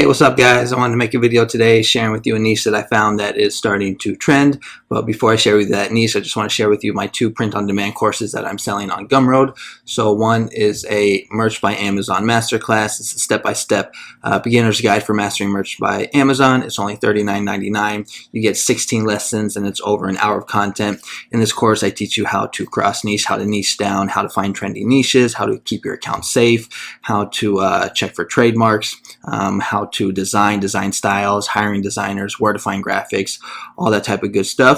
What's up guys? I wanted to make a video today sharing with you a niche that I found that is starting to trend. But before I share with you that niche, I just want to share with you my two print-on-demand courses that I'm selling on Gumroad. So one is a Merch by Amazon Masterclass. It's a step-by-step beginner's guide for mastering merch by Amazon. It's only $39.99. You get 16 lessons and it's over an hour of content. In this course, I teach you how to cross niche, how to niche down, how to find trendy niches, how to keep your account safe, how to check for trademarks, how to design styles, hiring designers, where to find graphics, all that type of good stuff.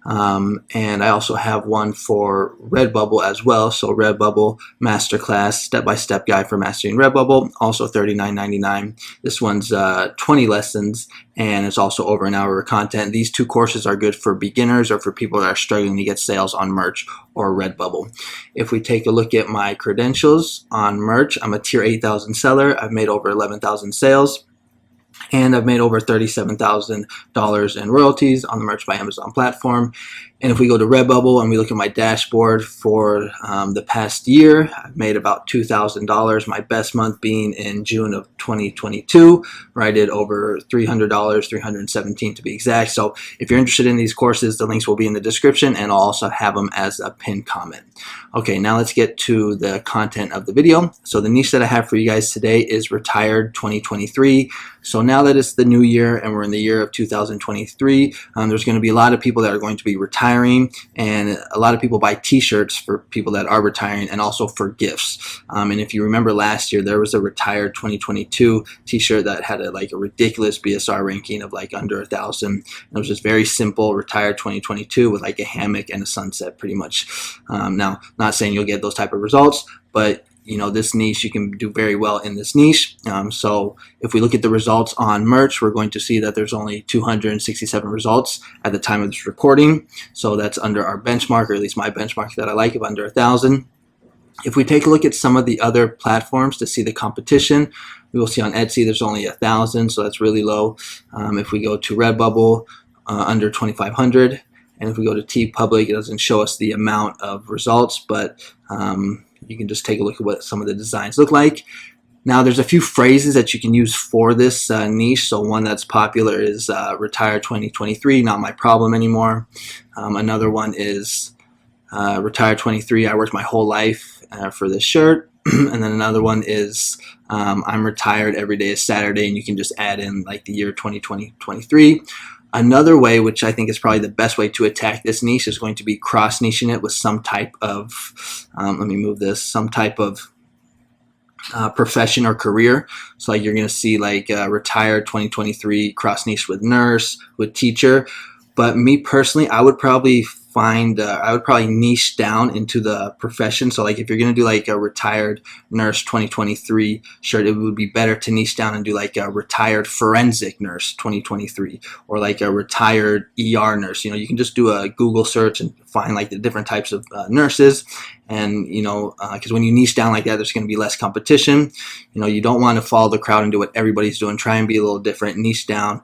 And I also have one for Redbubble as well. So Redbubble Masterclass, step-by-step guide for mastering Redbubble, also $39.99. This one's 20 lessons and it's also over an hour of content. These two courses are good for beginners or for people that are struggling to get sales on merch or Redbubble. If we take a look at my credentials on merch, I'm a tier 8,000 seller. I've made over 11,000 sales. And I've made over $37,000 in royalties on the Merch by Amazon platform. And if we go to Redbubble and we look at my dashboard for the past year, I've made about $2,000, my best month being in June of 2022, where I did over $300, $317 to be exact. So if you're interested in these courses, the links will be in the description and I'll also have them as a pinned comment. Okay, now let's get to the content of the video. So the niche that I have for you guys today is Retired 2023. So now that it's the new year and we're in the year of 2023, there's going to be a lot of people that are going to be retiring, and a lot of people buy t-shirts for people that are retiring and also for gifts. And if you remember last year, there was a Retired 2022 t-shirt that had a ridiculous BSR ranking of under 1,000. It was just very simple, Retired 2022 with a hammock and a sunset pretty much. Now, not saying you'll get those type of results, but this niche, you can do very well in this niche. So if we look at the results on merch, we're going to see that there's only 267 results at the time of this recording. So that's under our benchmark, or at least my benchmark that I like, of under 1,000. If we take a look at some of the other platforms to see the competition, we will see on Etsy there's only 1,000, so that's really low. If we go to Redbubble, under 2,500. And if we go to TeePublic, it doesn't show us the amount of results, but you can just take a look at what some of the designs look like. Now, there's a few phrases that you can use for this niche. So one that's popular is Retired 2023, not my problem anymore. Another one is Retired 23, I worked my whole life for this shirt. And then another one is I'm retired, every day is Saturday, and you can just add in the year 2023. Another way, which I think is probably the best way to attack this niche, is going to be cross-niching it with some type of, let me move this, some type of profession or career. So you're going to see Retired 2023 cross-niche with nurse, with teacher. But me personally, I would probably niche down into the profession. So if you're going to do a Retired Nurse 2023 shirt, it would be better to niche down and do a Retired Forensic Nurse 2023, or a Retired ER Nurse. You can just do a Google search and find the different types of nurses. And because when you niche down like that, there's going to be less competition. You don't want to follow the crowd and do what everybody's doing. Try and be a little different. Niche down.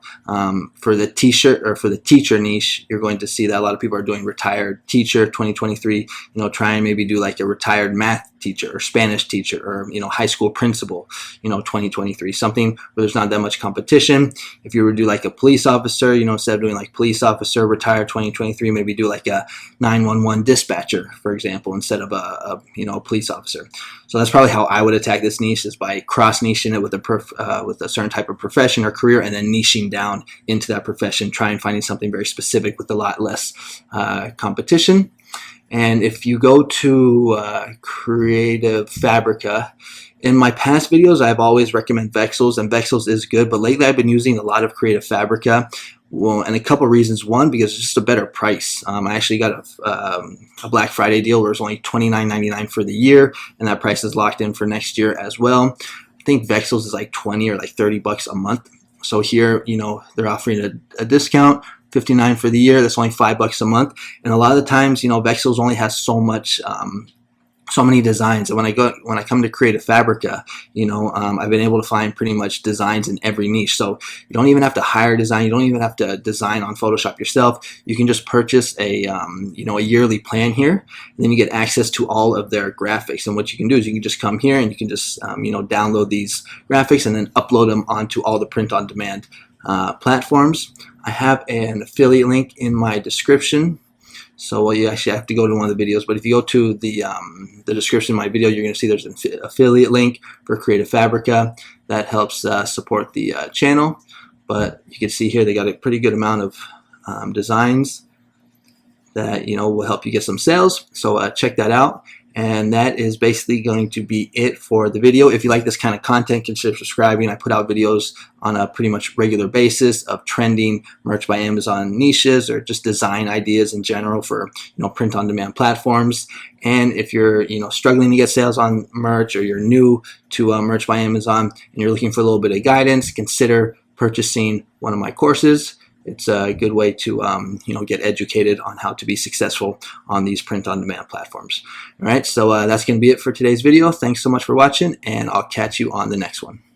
For the t-shirt or for the teacher niche, you're going to see that a lot of people are doing Retired Teacher 2023. Try and maybe do a Retired Math teacher or Spanish teacher, or high school principal 2023, something where there's not that much competition. If you were to do a police officer, instead of doing police officer Retired 2023, maybe do a 911 dispatcher, for example, instead of a police officer. So that's probably how I would attack this niche, is by cross-niching it with a certain type of profession or career, and then niching down into that profession, try and finding something very specific with a lot less competition. And if you go to Creative Fabrica, in my past videos, I've always recommended Vexels, and Vexels is good, but lately I've been using a lot of Creative Fabrica. Well, and a couple of reasons. One, because it's just a better price. I actually got a Black Friday deal where it's only $29.99 for the year, and that price is locked in for next year as well. I think Vexels is 20 or 30 bucks a month. So here, they're offering a discount. $59 for the year. That's only $5 a month. And a lot of the times, Vexels only has so much so many designs, and when I come to create a Fabrica, I've been able to find pretty much designs in every niche. So you don't even have to hire a design, you don't even have to design on Photoshop yourself. You can just purchase a a yearly plan here, and then you get access to all of their graphics. And what you can do is you can just come here and you can just download these graphics and then upload them onto all the print-on-demand platforms. I have an affiliate link in my description. So you actually have to go to one of the videos, but if you go to the description of my video, you're going to see there's an affiliate link for Creative Fabrica that helps support the channel. But you can see here they got a pretty good amount of designs that will help you get some sales. So check that out. And that is basically going to be it for the video. If you like this kind of content, consider subscribing. I put out videos on a pretty much regular basis of trending merch by Amazon niches or just design ideas in general for print-on-demand platforms. And if you're struggling to get sales on merch, or you're new to merch by Amazon and you're looking for a little bit of guidance, consider purchasing one of my courses. It's a good way to get educated on how to be successful on these print-on-demand platforms. All right, so that's going to be it for today's video. Thanks so much for watching, and I'll catch you on the next one.